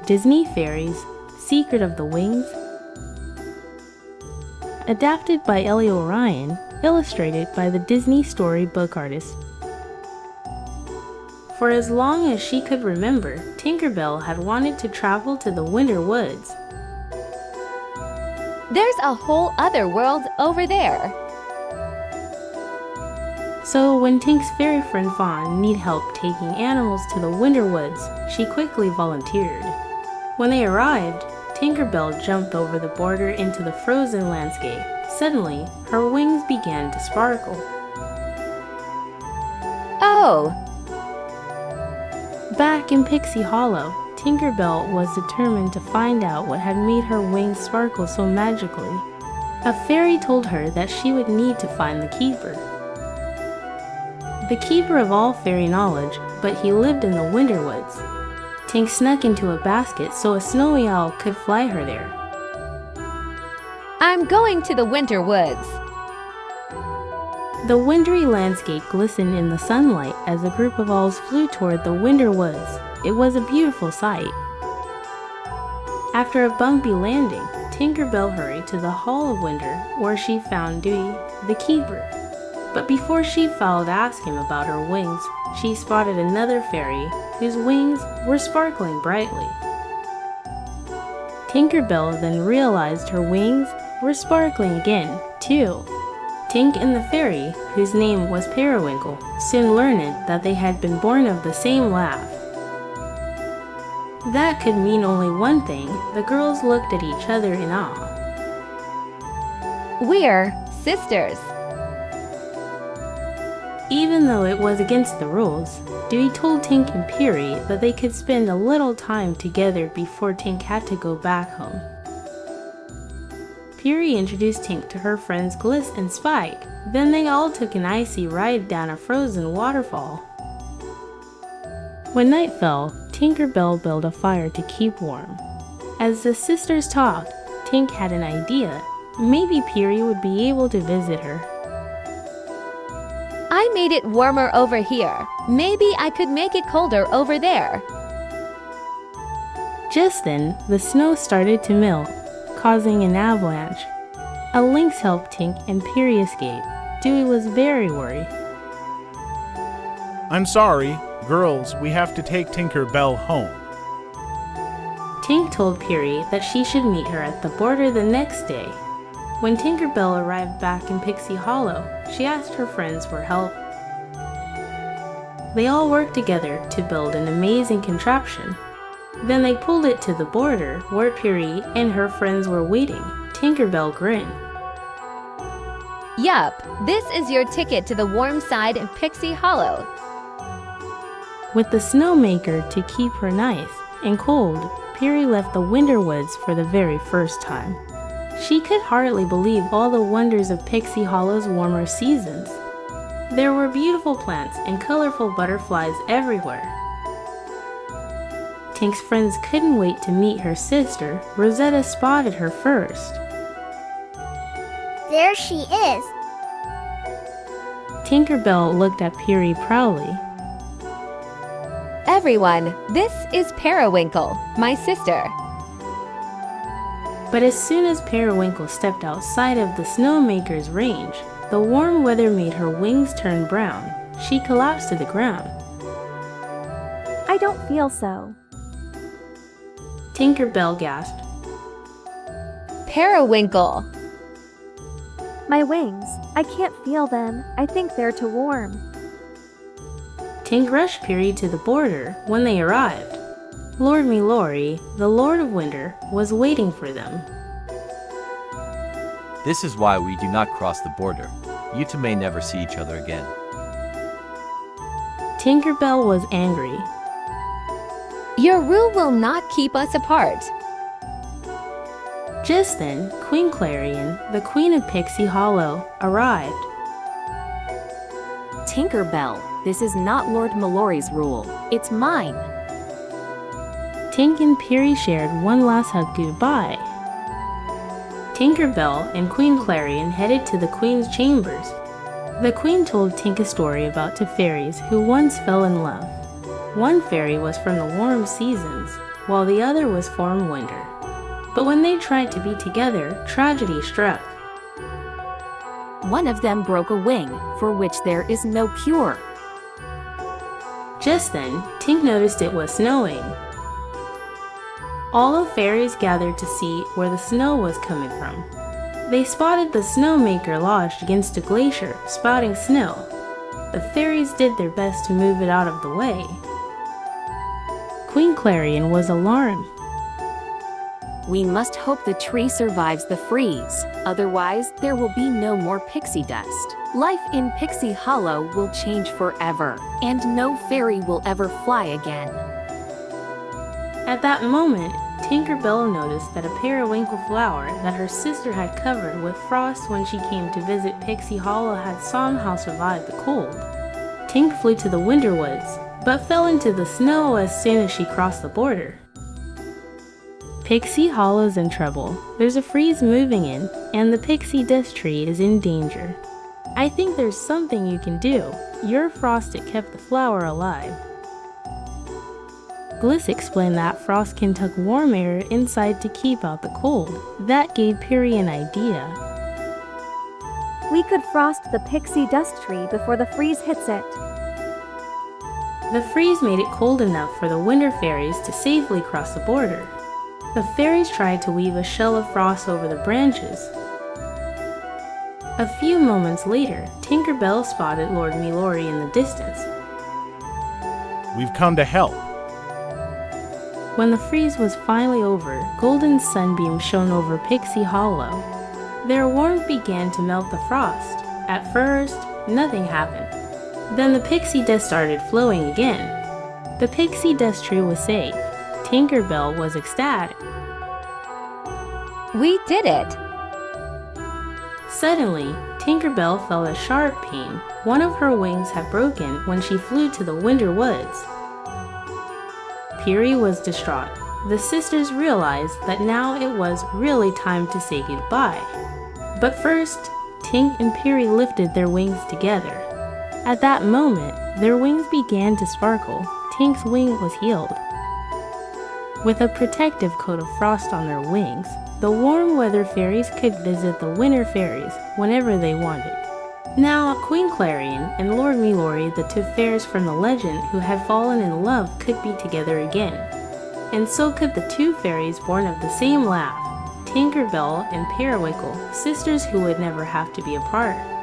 Disney Fairies, Secret of the Wings. Adapted by Ellie Orion, illustrated by the Disney storybook artist. For as long as she could remember, Tinker Bell had wanted to travel to the Winter Woods. There's a whole other world over there. So when Tink's fairy friend Fawn needed help taking animals to the Winter Woods, she quickly volunteered. When they arrived, Tinker Bell jumped over the border into the frozen landscape. Suddenly, her wings began to sparkle. Oh! Back in Pixie Hollow, Tinker Bell was determined to find out what had made her wings sparkle so magically. A fairy told her that she would need to find the keeper. The keeper of all fairy knowledge, but he lived in the Winter Woods. Tink snuck into a basket so a snowy owl could fly her there. I'm going to the Winter Woods. The wintry landscape glistened in the sunlight as a group of owls flew toward the Winter Woods. It was a beautiful sight. After a bumpy landing, Tinker Bell hurried to the Hall of Winter, where she found Dewey, the keeper. But before she followed to ask him about her wings, she spotted another fairy whose wings were sparkling brightly. Tinker Bell then realized her wings were sparkling again, too. Tink and the fairy, whose name was Periwinkle, soon learned that they had been born of the same laugh. That could mean only one thing. The girls looked at each other in awe. We're sisters. Even though it was against the rules, Dewey told Tink and Peri that they could spend a little time together before Tink had to go back home. Peri introduced Tink to her friends Gliss and Spike. Then they all took an icy ride down a frozen waterfall. When night fell, Tinker Bell built a fire to keep warm. As the sisters talked, Tink had an idea. Maybe Peri would be able to visit her. I made it warmer over here. Maybe I could make it colder over there. Just then, the snow started to melt, causing an avalanche. A lynx helped Tink and Peri escape. Dewey was very worried. I'm sorry, girls, we have to take Tinker Bell home. Tink told Peri that she should meet her at the border the next day. When Tinker Bell arrived back in Pixie Hollow, she asked her friends for help. They all worked together to build an amazing contraption. Then they pulled it to the border where Peri and her friends were waiting. Tinker Bell grinned. Yup, this is your ticket to the warm side in Pixie Hollow. With the snowmaker to keep her nice and cold, Peri left the Winter Woods for the very first time. She could hardly believe all the wonders of Pixie Hollow's warmer seasons. There were beautiful plants and colorful butterflies everywhere. Tink's friends couldn't wait to meet her sister. Rosetta spotted her first. There she is. Tinker Bell looked at Peri proudly. Everyone, this is Periwinkle, my sister. But as soon as Periwinkle stepped outside of the snowmaker's range, the warm weather made her wings turn brown. She collapsed to the ground. I don't feel so. Tinker Bell gasped. Periwinkle. My wings. I can't feel them. I think they're too warm. Tink rushed Peri to the border. When they arrived, Lord Milori, the Lord of Winter, was waiting for them. This is why we do not cross the border. You two may never see each other again. Tinker Bell was angry. Your rule will not keep us apart. Just then, Queen Clarion, the Queen of Pixie Hollow, arrived. Tinker Bell, this is not Lord Mallory's rule. It's mine. Tink and Peri shared one last hug goodbye. Tinker Bell and Queen Clarion headed to the Queen's chambers. The Queen told Tink a story about two fairies who once fell in love. One fairy was from the warm seasons. while the other was Formwinder. But when they tried to be together, tragedy struck. One of them broke a wing, for which there is no cure. Just then, Tink noticed it was snowing. All of fairies gathered to see where the snow was coming from. They spotted the snowmaker lodged against a glacier, spouting snow. The fairies did their best to move it out of the way. Queen Clarion was alarmed. We must hope the tree survives the freeze. Otherwise, there will be no more pixie dust. Life in Pixie Hollow will change forever, and no fairy will ever fly again. At that moment, Tinkerbell noticed that a periwinkle flower that her sister had covered with frost when she came to visit Pixie Hollow had somehow survived the cold. Tink flew to the Winterwoods, but fell into the snow as soon as she crossed the border. Pixie Hollow's in trouble. There's a freeze moving in, and the pixie dust tree is in danger. I think there's something you can do. Your frost that kept the flower alive. Bliss explained that frost can tuck warm air inside to keep out the cold. That gave Peri an idea. We could frost the pixie dust tree before the freeze hits it. The freeze made it cold enough for the winter fairies to safely cross the border. The fairies tried to weave a shell of frost over the branches. A few moments later, Tinkerbell spotted Lord Milori in the distance. We've come to help. When the freeze was finally over, golden sunbeams shone over Pixie Hollow. Their warmth began to melt the frost. At first, nothing happened. Then the pixie dust started flowing again. The pixie dust tree was safe. Tinkerbell was ecstatic. We did it! Suddenly, Tinkerbell felt a sharp pain. One of her wings had broken when she flew to the winter woods. Peri was distraught. The sisters realized that now it was really time to say goodbye. But first, Tink and Peri lifted their wings together. At that moment, their wings began to sparkle. Tink's wing was healed. With a protective coat of frost on their wings, the warm weather fairies could visit the winter fairies whenever they wanted. Now, Queen Clarion and Lord Milori, the two fairies from the legend who had fallen in love, could be together again. And so could the two fairies born of the same laugh, Tinkerbell and Periwinkle, sisters who would never have to be apart.